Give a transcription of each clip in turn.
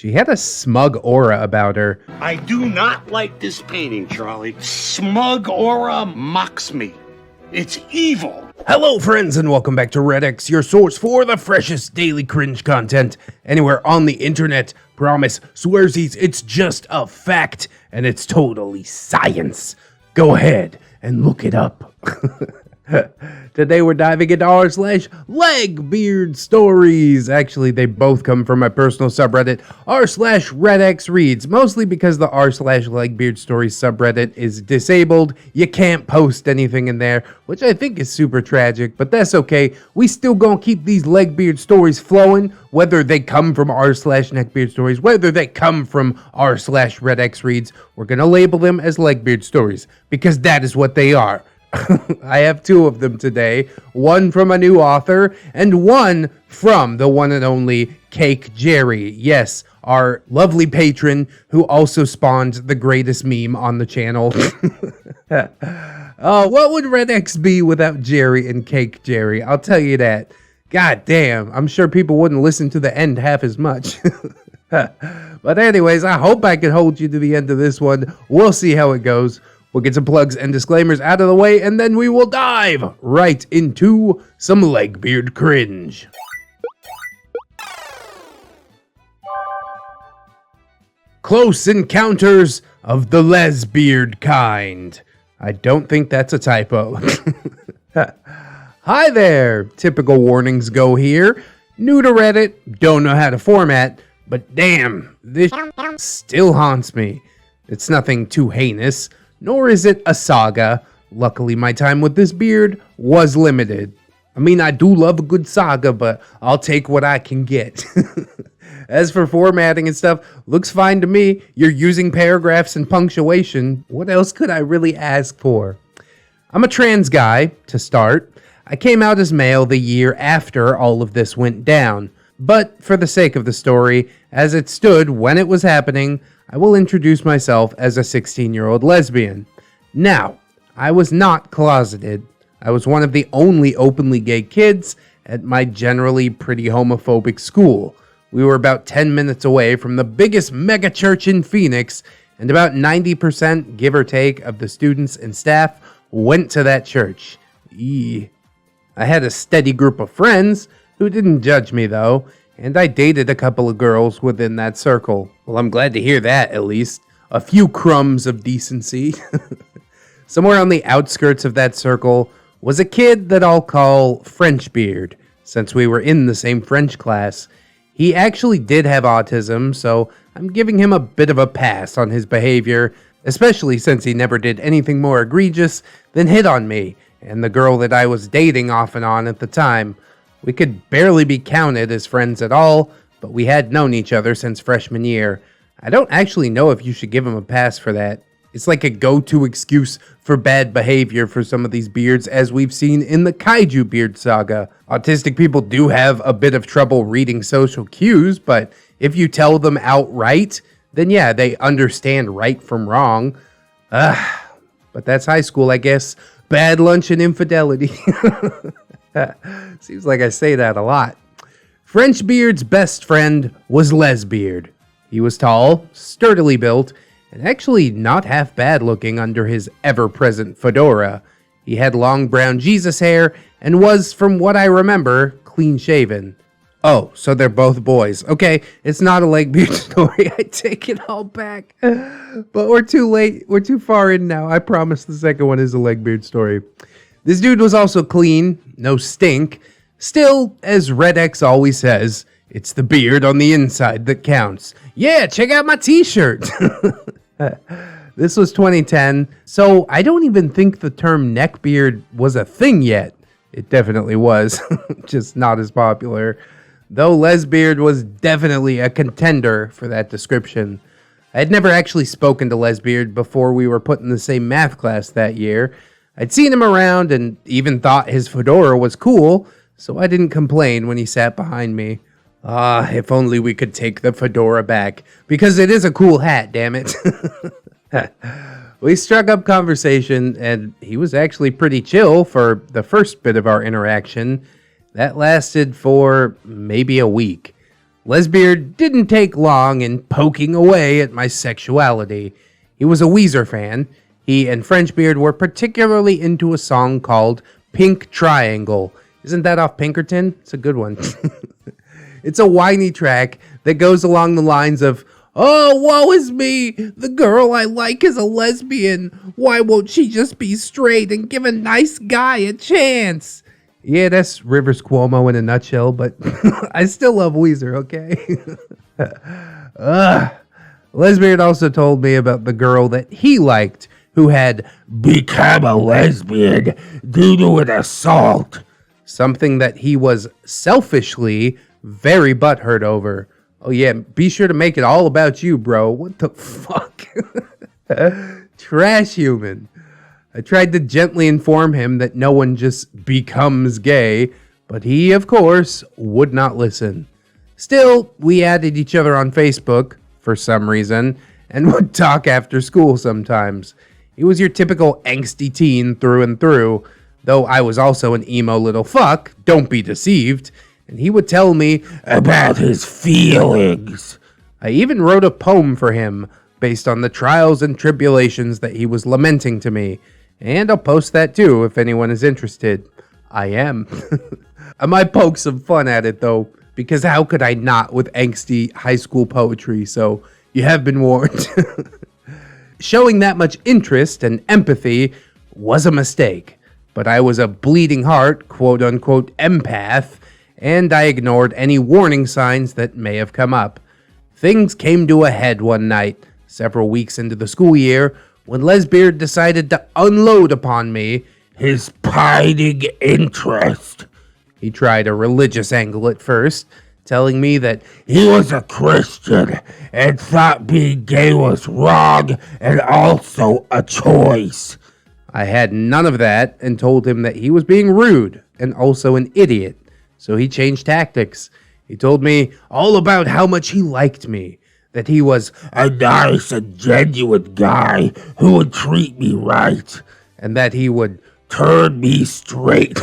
She had a smug aura about her. I do not like this painting, Charlie. Smug aura mocks me. It's evil. Hello, friends, and welcome back to ReddX, your source for the freshest daily cringe content anywhere on the internet. Promise, swearsies, it's just a fact, and it's totally science. Go ahead and look it up. Today we're diving into r/LegbeardStories. Actually, they both come from my personal subreddit, r/ReddX reads, mostly because the r/LegbeardStories subreddit is disabled. You can't post anything in there, which I think is super tragic, but that's okay. We still gonna keep these Legbeard stories flowing, whether they come from r/NeckbeardStories, whether they come from r/ReddX reads. We're gonna label them as Legbeard stories, because that is what they are. I have two of them today, one from a new author and one from the one and only Cake Jerry. Yes, our lovely patron who also spawned the greatest meme on the channel. Oh, what would ReddX be without Jerry and Cake Jerry? I'll tell you that. God damn, I'm sure people wouldn't listen to the end half as much. But anyways, I hope I can hold you to the end of this one. We'll see how it goes. We'll get some plugs and disclaimers out of the way, and then we will dive right into some Legbeard cringe. Close Encounters of the Lesbeard Kind. I don't think that's a typo. Hi there! Typical warnings go here. New to Reddit, don't know how to format, but damn, this still haunts me. It's nothing too heinous. Nor is it a saga. Luckily, my time with this beard was limited. I mean, I do love a good saga, but I'll take what I can get. As for formatting and stuff, looks fine to me. You're using paragraphs and punctuation. What else could I really ask for? I'm a trans guy, to start. I came out as male the year after all of this went down. But for the sake of the story, as it stood when it was happening, I will introduce myself as a 16-year-old lesbian. Now, I was not closeted. I was one of the only openly gay kids at my generally pretty homophobic school. We were about 10 minutes away from the biggest mega church in Phoenix, and about 90%, give or take, of the students and staff went to that church. I had a steady group of friends who didn't judge me, though, and I dated a couple of girls within that circle. Well, I'm glad to hear that, at least. A few crumbs of decency. Somewhere on the outskirts of that circle was a kid that I'll call Frenchbeard, since we were in the same French class. He actually did have autism, so I'm giving him a bit of a pass on his behavior, especially since he never did anything more egregious than hit on me and the girl that I was dating off and on at the time. We could barely be counted as friends at all, but we had known each other since freshman year. I don't actually know if you should give him a pass for that. It's like a go-to excuse for bad behavior for some of these beards, as we've seen in the Kaiju Beard saga. Autistic people do have a bit of trouble reading social cues, but if you tell them outright, then yeah, they understand right from wrong. But that's high school, I guess. Bad lunch and infidelity. Seems like I say that a lot. Frenchbeard's best friend was Lesbeard. He was tall, sturdily built, and actually not half bad looking under his ever-present fedora. He had long brown Jesus hair and was, from what I remember, clean-shaven. Oh, so they're both boys. Okay, it's not a Legbeard story. I take it all back. But we're too late. We're too far in now. I promise the second one is a Legbeard story. This dude was also clean, no stink. Still, as ReddX always says, it's the beard on the inside that counts. Yeah, check out my t-shirt. This was 2010, so I don't even think the term neckbeard was a thing yet. It definitely was, just not as popular. Though Lesbeard was definitely a contender for that description. I had never actually spoken to Lesbeard before we were put in the same math class that year. I'd seen him around and even thought his fedora was cool, so I didn't complain when he sat behind me. If only we could take the fedora back, because it is a cool hat, damn it. We struck up conversation, and he was actually pretty chill for the first bit of our interaction. That lasted for maybe a week. Lesbeard didn't take long in poking away at my sexuality. He was a Weezer fan. He and Frenchbeard were particularly into a song called Pink Triangle. Isn't that off Pinkerton? It's a good one. It's a whiny track that goes along the lines of, "Oh, woe is me! The girl I like is a lesbian. Why won't she just be straight and give a nice guy a chance?" Yeah, that's Rivers Cuomo in a nutshell, but I still love Weezer, okay? Lesbeard also told me about the girl that he liked, who had become a lesbian due to an assault. Something that he was selfishly very butthurt over. Oh yeah, be sure to make it all about you, bro. What the fuck? Trash human. I tried to gently inform him that no one just becomes gay, but he, of course, would not listen. Still, we added each other on Facebook, for some reason, and would talk after school sometimes. He was your typical angsty teen through and through, though I was also an emo little fuck, don't be deceived, and he would tell me about his feelings. I even wrote a poem for him based on the trials and tribulations that he was lamenting to me, and I'll post that too if anyone is interested. I am. I might poke some fun at it though, because how could I not with angsty high school poetry, so you have been warned. Showing that much interest and empathy was a mistake, but I was a bleeding heart, quote-unquote empath, and I ignored any warning signs that may have come up. Things came to a head one night, several weeks into the school year, when Lesbeard decided to unload upon me his pining interest. He tried a religious angle at first, telling me that he was a Christian and thought being gay was wrong and also a choice. I had none of that and told him that he was being rude and also an idiot, so he changed tactics. He told me all about how much he liked me, that he was a nice and genuine guy who would treat me right, and that he would turn me straight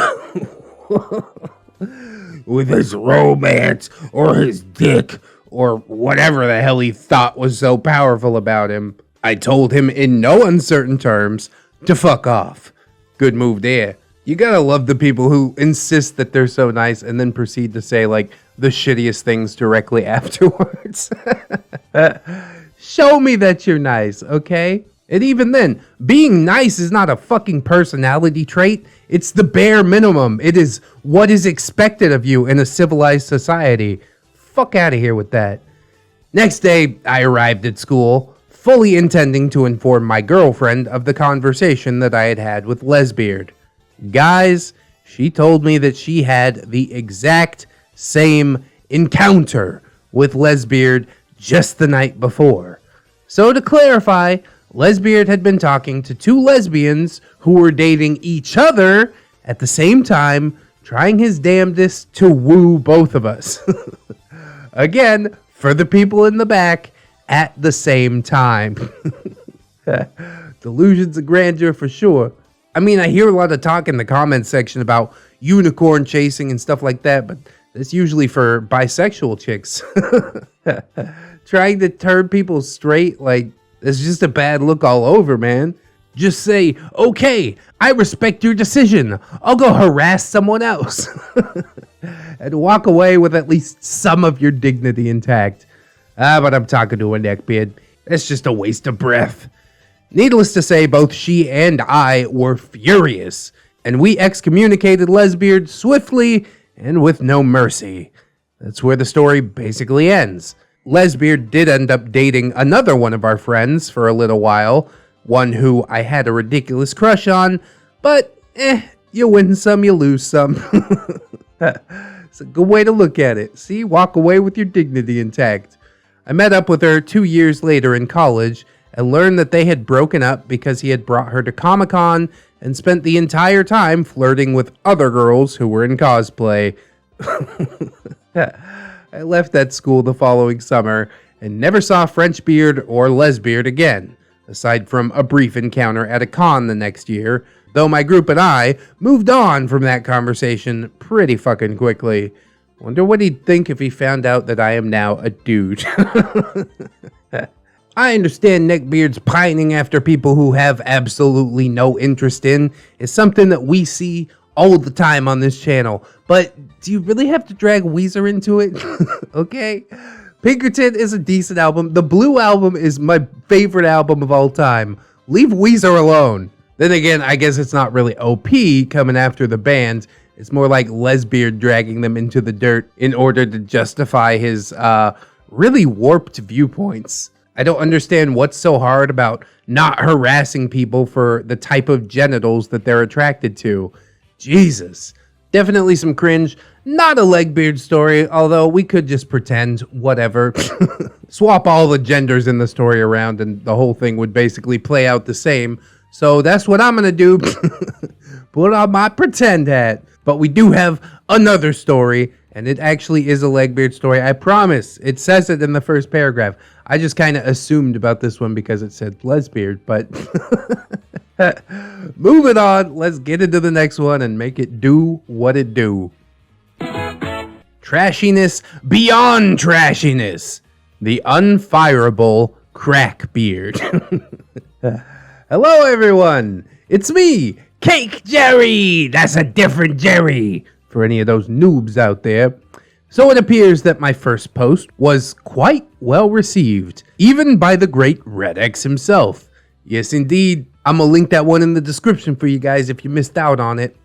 with his romance or his dick or whatever the hell he thought was so powerful about him. I told him in no uncertain terms to fuck off. Good move there. You gotta love the people who insist that they're so nice and then proceed to say, like, the shittiest things directly afterwards. Show me that you're nice, okay? And even then, being nice is not a fucking personality trait. It's the bare minimum. It is what is expected of you in a civilized society. Fuck out of here with that. Next day, I arrived at school, fully intending to inform my girlfriend of the conversation that I had had with Lesbeard. Guys, she told me that she had the exact same encounter with Lesbeard just the night before. So to clarify, Lesbeard had been talking to two lesbians who were dating each other at the same time, trying his damnedest to woo both of us. Again, for the people in the back, at the same time. Delusions of grandeur for sure. I mean, I hear a lot of talk in the comments section about unicorn chasing and stuff like that, but that's usually for bisexual chicks. Trying to turn people straight, like, it's just a bad look all over, man. Just say, okay, I respect your decision. I'll go harass someone else. And walk away with at least some of your dignity intact. But I'm talking to a neckbeard. It's just a waste of breath. Needless to say, both she and I were furious, and we excommunicated Lesbeard swiftly and with no mercy. That's where the story basically ends. Lesbeard did end up dating another one of our friends for a little while, one who I had a ridiculous crush on, but you win some, you lose some. It's a good way to look at it. See, walk away with your dignity intact. I met up with her 2 years later in college and learned that they had broken up because he had brought her to Comic-Con and spent the entire time flirting with other girls who were in cosplay. I left that school the following summer and never saw Frenchbeard or Lesbeard again, aside from a brief encounter at a con the next year, though my group and I moved on from that conversation pretty fucking quickly. Wonder what he'd think if he found out that I am now a dude. I understand neckbeards pining after people who have absolutely no interest in is something that we see all the time on this channel, but do you really have to drag Weezer into it? Okay? Pinkerton is a decent album. The Blue album is my favorite album of all time. Leave Weezer alone. Then again, I guess it's not really OP coming after the band. It's more like Lesbeard dragging them into the dirt in order to justify his really warped viewpoints. I don't understand what's so hard about not harassing people for the type of genitals that they're attracted to. Jesus. Definitely some cringe. Not a Legbeard story, although we could just pretend, whatever. Swap all the genders in the story around and the whole thing would basically play out the same. So that's what I'm gonna do. Put on my pretend hat. But we do have another story, and it actually is a Legbeard story. I promise. It says it in the first paragraph. I just kind of assumed about this one because it said Lesbeard, but moving on, let's get into the next one and make it do what it do. Trashiness beyond trashiness. The unfireable crackbeard. Hello, everyone. It's me, Cake Jerry. That's a different Jerry for any of those noobs out there. So it appears that my first post was quite well received, even by the great ReddX himself. Yes, indeed. I'm gonna link that one in the description for you guys if you missed out on it.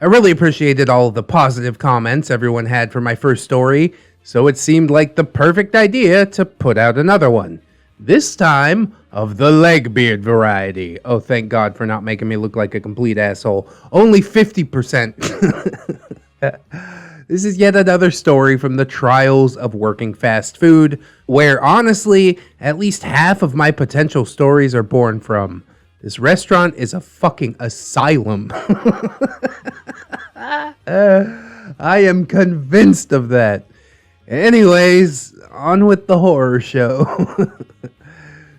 I really appreciated all of the positive comments everyone had for my first story, so it seemed like the perfect idea to put out another one. This time of the Legbeard variety. Oh, thank God for not making me look like a complete asshole. Only 50%. This is yet another story from the trials of working fast food, where honestly, at least half of my potential stories are born from. This restaurant is a fucking asylum. I am convinced of that. Anyways, on with the horror show.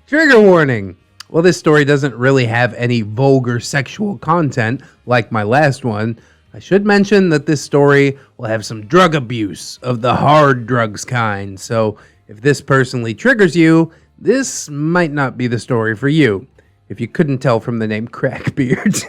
Trigger warning. Well, this story doesn't really have any vulgar sexual content like my last one. I should mention that this story will have some drug abuse of the hard drugs kind, so if this personally triggers you, this might not be the story for you, if you couldn't tell from the name Crackbeard.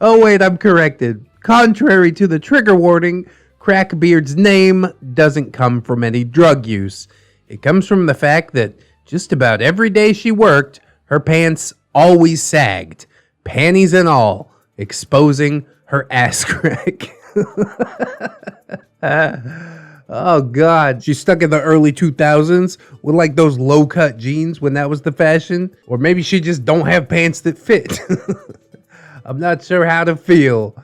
Oh wait, I'm corrected. Contrary to the trigger warning, Crackbeard's name doesn't come from any drug use. It comes from the fact that just about every day she worked, her pants always sagged, panties and all, exposing her ass crack. Oh God, she's stuck in the early 2000s with like those low-cut jeans when that was the fashion. Or maybe she just don't have pants that fit. I'm not sure how to feel.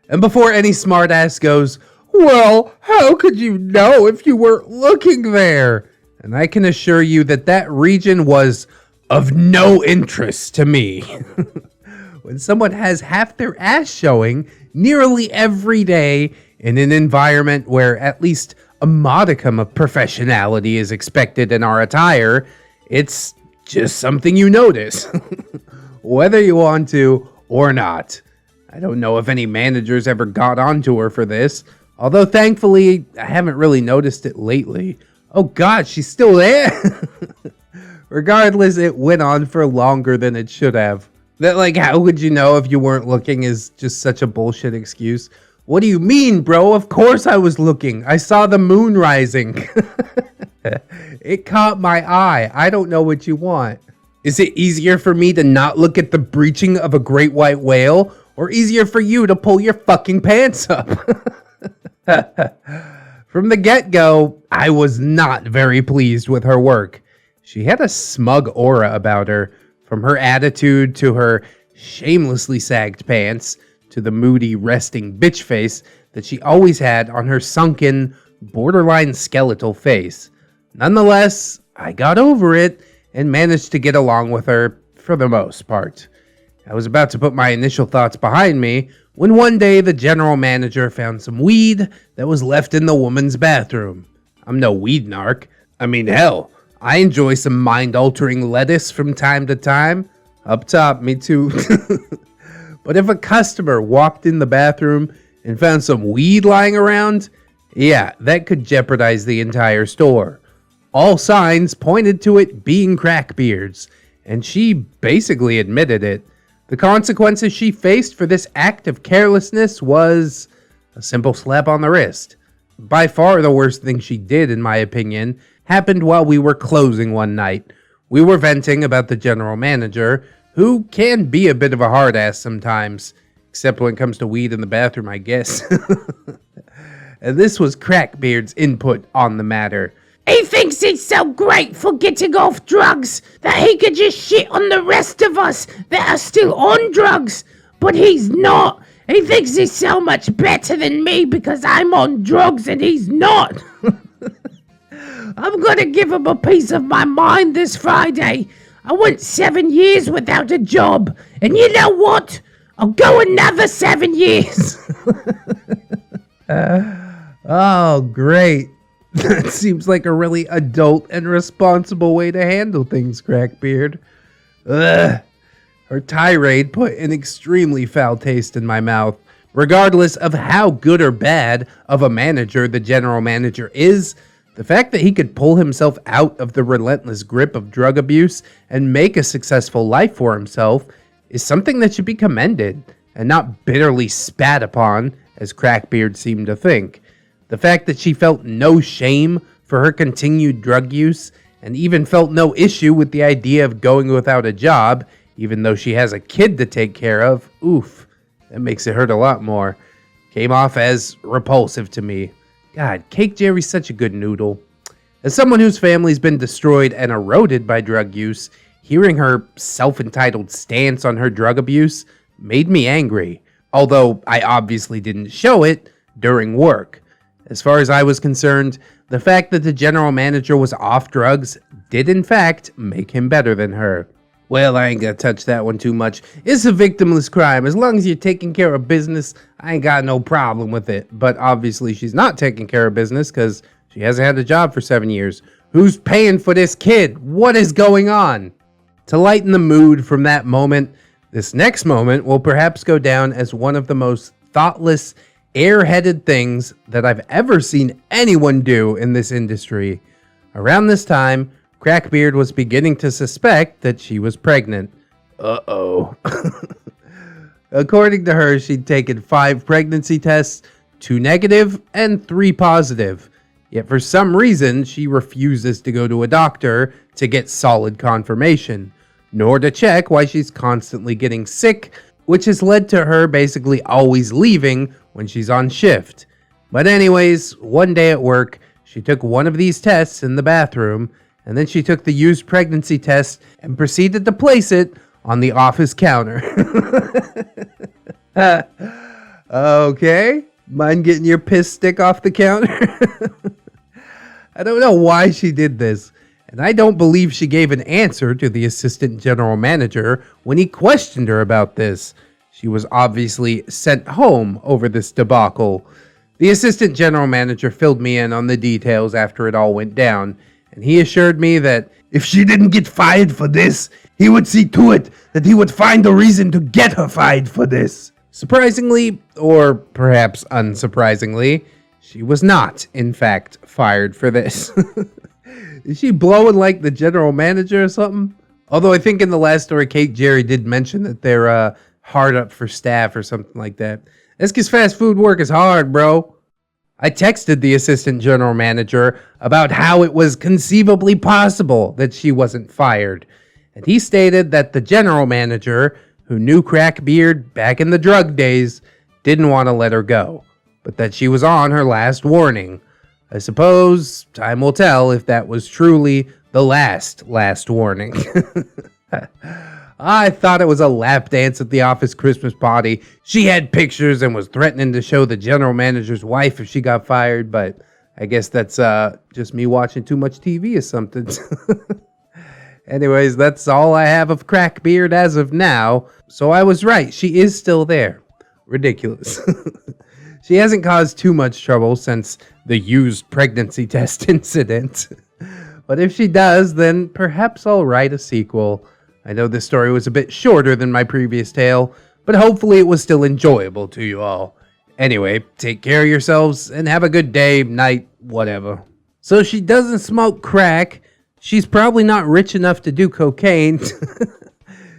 And before any smartass goes, well, how could you know if you weren't looking there? And I can assure you that that region was of no interest to me. When someone has half their ass showing nearly every day in an environment where at least a modicum of professionality is expected in our attire, it's just something you notice, whether you want to or not. I don't know if any managers ever got onto her for this, although thankfully I haven't really noticed it lately. Oh God, she's still there. Regardless, it went on for longer than it should have. That, like, how would you know if you weren't looking is just such a bullshit excuse. What do you mean, bro? Of course I was looking. I saw the moon rising. It caught my eye. I don't know what you want. Is it easier for me to not look at the breaching of a great white whale, or easier for you to pull your fucking pants up? From the get-go, I was not very pleased with her work. She had a smug aura about her, from her attitude to her shamelessly sagged pants to the moody resting bitch face that she always had on her sunken, borderline skeletal face. Nonetheless, I got over it and managed to get along with her for the most part. I was about to put my initial thoughts behind me when one day the general manager found some weed that was left in the woman's bathroom. I'm no weed narc. I mean, hell, I enjoy some mind-altering lettuce from time to time. Up top, me too. But if a customer walked in the bathroom and found some weed lying around, yeah, that could jeopardize the entire store. All signs pointed to it being Crackbeard's, and she basically admitted it. The consequences she faced for this act of carelessness was a simple slap on the wrist. By far the worst thing she did, in my opinion, happened while we were closing one night. We were venting about the general manager, who can be a bit of a hard ass sometimes, except when it comes to weed in the bathroom, I guess. And this was Crackbeard's input on the matter. He thinks he's so great for getting off drugs that he could just shit on the rest of us that are still on drugs. But he's not. He thinks he's so much better than me because I'm on drugs and he's not. I'm gonna give him a piece of my mind this Friday. I went 7 years without a job. And you know what? I'll go another 7 years. Oh, great. That seems like a really adult and responsible way to handle things, Crackbeard. Ugh. Her tirade put an extremely foul taste in my mouth. Regardless of how good or bad of a manager the general manager is, the fact that he could pull himself out of the relentless grip of drug abuse and make a successful life for himself is something that should be commended and not bitterly spat upon, as Crackbeard seemed to think. The fact that she felt no shame for her continued drug use and even felt no issue with the idea of going without a job, even though she has a kid to take care of, oof, that makes it hurt a lot more. Came off as repulsive to me. God, Cake Jerry's such a good noodle. As someone whose family's been destroyed and eroded by drug use, hearing her self-entitled stance on her drug abuse made me angry, although I obviously didn't show it during work. As far as I was concerned, the fact that the general manager was off drugs did in fact make him better than her. Well, I ain't gonna touch that one too much. It's a victimless crime. As long as you're taking care of business, I ain't got no problem with it. But obviously she's not taking care of business because she hasn't had a job for 7 years. Who's paying for this kid? What is going on? To lighten the mood from that moment, this next moment will perhaps go down as one of the most thoughtless, airheaded things that I've ever seen anyone do in this industry. Around this time, Crackbeard was beginning to suspect that she was pregnant. Uh-oh. According to her, she'd taken 5 pregnancy tests, 2 negative and 3 positive. Yet for some reason, she refuses to go to a doctor to get solid confirmation, nor to check why she's constantly getting sick, which has led to her basically always leaving when she's on shift. But anyways, one day at work, she took one of these tests in the bathroom, and then she took the used pregnancy test and proceeded to place it on the office counter. Okay, mind getting your piss stick off the counter? I don't know why she did this, and I don't believe she gave an answer to the assistant general manager when he questioned her about this. She was obviously sent home over this debacle. The assistant general manager filled me in on the details after it all went down, and he assured me that if she didn't get fired for this, he would see to it that he would find a reason to get her fired for this. Surprisingly, or perhaps unsurprisingly, she was not, in fact, fired for this. Is she blowing like the general manager or something? Although I think in the last story, Cake Jerry did mention that they're hard up for staff or something like that. That's because fast food work is hard, bro. I texted the assistant general manager about how it was conceivably possible that she wasn't fired, and he stated that the general manager, who knew Crackbeard back in the drug days, didn't want to let her go, but that she was on her last warning. I suppose time will tell if that was truly the last warning. I thought it was a lap dance at the office Christmas party. She had pictures and was threatening to show the general manager's wife if she got fired, but I guess that's just me watching too much TV or something. Anyways, that's all I have of Crackbeard as of now. So I was right, she is still there. Ridiculous. She hasn't caused too much trouble since the used pregnancy test incident. But if she does, then perhaps I'll write a sequel. I know this story was a bit shorter than my previous tale, but hopefully it was still enjoyable to you all. Anyway, take care of yourselves and have a good day, night, whatever. So she doesn't smoke crack. She's probably not rich enough to do cocaine.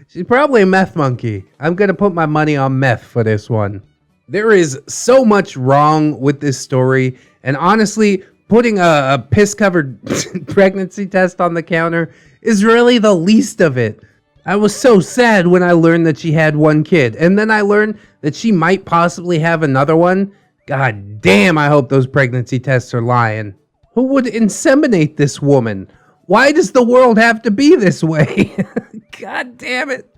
She's probably a meth monkey. I'm going to put my money on meth for this one. There is so much wrong with this story. And honestly, putting a piss-covered pregnancy test on the counter is really the least of it. I was so sad when I learned that she had one kid. And then I learned that she might possibly have another one. God damn, I hope those pregnancy tests are lying. Who would inseminate this woman? Why does the world have to be this way? God damn it.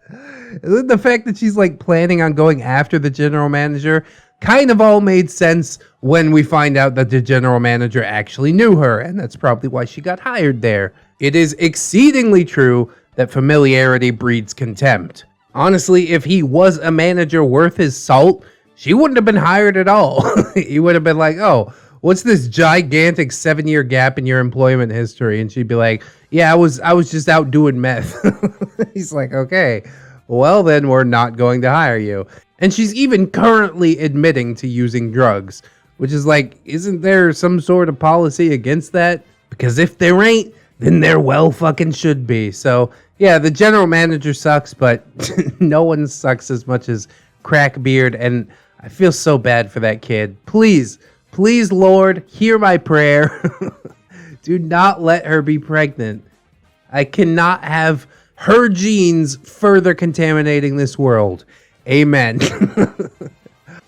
The fact that she's like planning on going after the general manager kind of all made sense when we find out that the general manager actually knew her, and that's probably why she got hired there. It is exceedingly true that familiarity breeds contempt. Honestly, if he was a manager worth his salt, she wouldn't have been hired at all. He would have been like, oh, what's this gigantic 7-year gap in your employment history? And she'd be like, yeah, I was just out doing meth. He's like, okay, well then we're not going to hire you. And she's even currently admitting to using drugs, which is like, isn't there some sort of policy against that? Because if there ain't, then there well fucking should be. So yeah, the general manager sucks, but no one sucks as much as Crackbeard. And I feel so bad for that kid. Please, Lord, hear my prayer. Do not let her be pregnant. I cannot have her genes further contaminating this world. Amen.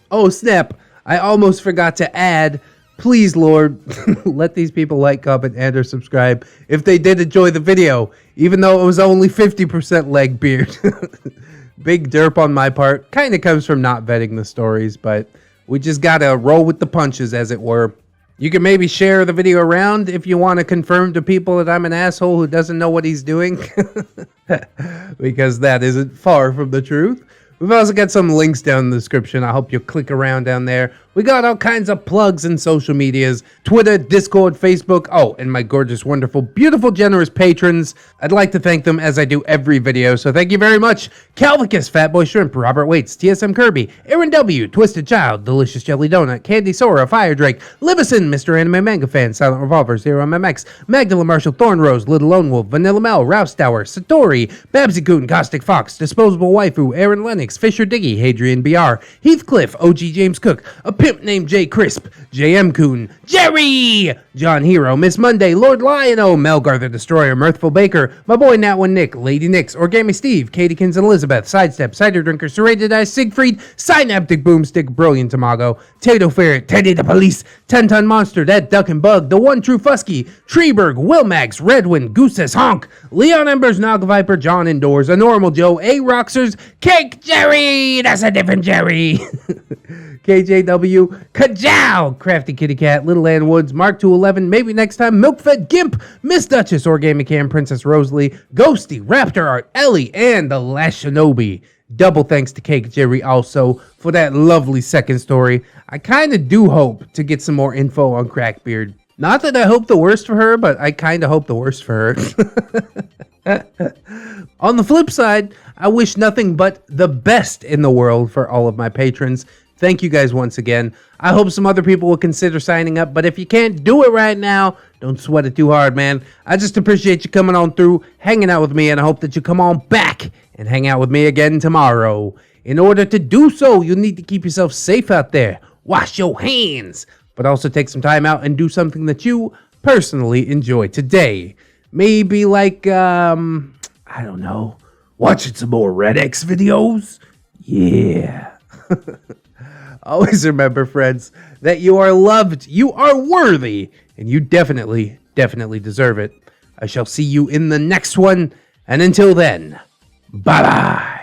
Oh, snap. I almost forgot to add, please, Lord, let these people like, comment, and or subscribe if they did enjoy the video, even though it was only 50% Legbeard. Big derp on my part. Kind of comes from not vetting the stories, but we just gotta roll with the punches, as it were. You can maybe share the video around if you want to confirm to people that I'm an asshole who doesn't know what he's doing. Because that isn't far from the truth. We've also got some links down in the description. I hope you'll click around down there. We got all kinds of plugs and social medias. Twitter, Discord, Facebook. Oh, and my gorgeous, wonderful, beautiful, generous patrons. I'd like to thank them as I do every video. So thank you very much. Calvicus, Fatboy Shrimp, Robert Waits, TSM Kirby, Aaron W, Twisted Child, Delicious Jelly Donut, Candy Sora, Fire Drake, Libison, Mr. Anime Manga Fan, Silent Revolver, Zero MMX, Magdala Marshall, Thorn Rose, Little Lone Wolf, Vanilla Mel, Rouse Tower, Satori, Babsy Coon, Caustic Fox, Disposable Waifu, Aaron Lennox, Fisher Diggy, Hadrian BR, Heathcliff, OG James Cook, a pimp named J Crisp, JM Coon, Jerry, John Hero, Miss Monday, Lord Lion-O, Melgar the Destroyer, Mirthful Baker, my boy Nat1 Nick, Lady Nix, Origami Steve, Katykins and Elizabeth, Sidestep, Cider Drinker, Serrated Eyes, Siegfried, Synaptic Boomstick, Brilliant Tamago, Tato Ferret, Teddy the Police, 10-Ton Monster, That Duck and Bug, The One True Fusky, Treeberg, Wilmax, Redwind, Goose's Honk, Leon Embers, Nog Viper, John Indoors, A Normal Joe, A Roxers, Cake Jerry, that's a different Jerry, KJW, Kajow, Crafty Kitty Cat, Little Ann Woods, Mark 211, maybe next time, Milkfed Gimp, Miss Duchess, Origami Cam, Princess Rosalie, Ghosty, Raptor Art, Ellie, and The Last Shinobi. Double thanks to Cake Jerry also for that lovely second story. I kind of do hope to get some more info on Crackbeard. Not that I hope the worst for her, but I kind of hope the worst for her. On the flip side, I wish nothing but the best in the world for all of my patrons. Thank you guys once again. I hope some other people will consider signing up, but if you can't do it right now, don't sweat it too hard, man. I just appreciate you coming on through, hanging out with me, and I hope that you come on back and hang out with me again tomorrow. In order to do so, you'll need to keep yourself safe out there. Wash your hands, but also take some time out and do something that you personally enjoy today. Maybe like, I don't know, watching some more ReddX videos? Yeah. Always remember, friends, that you are loved, you are worthy, and you definitely deserve it. I shall see you in the next one, and until then, bye-bye.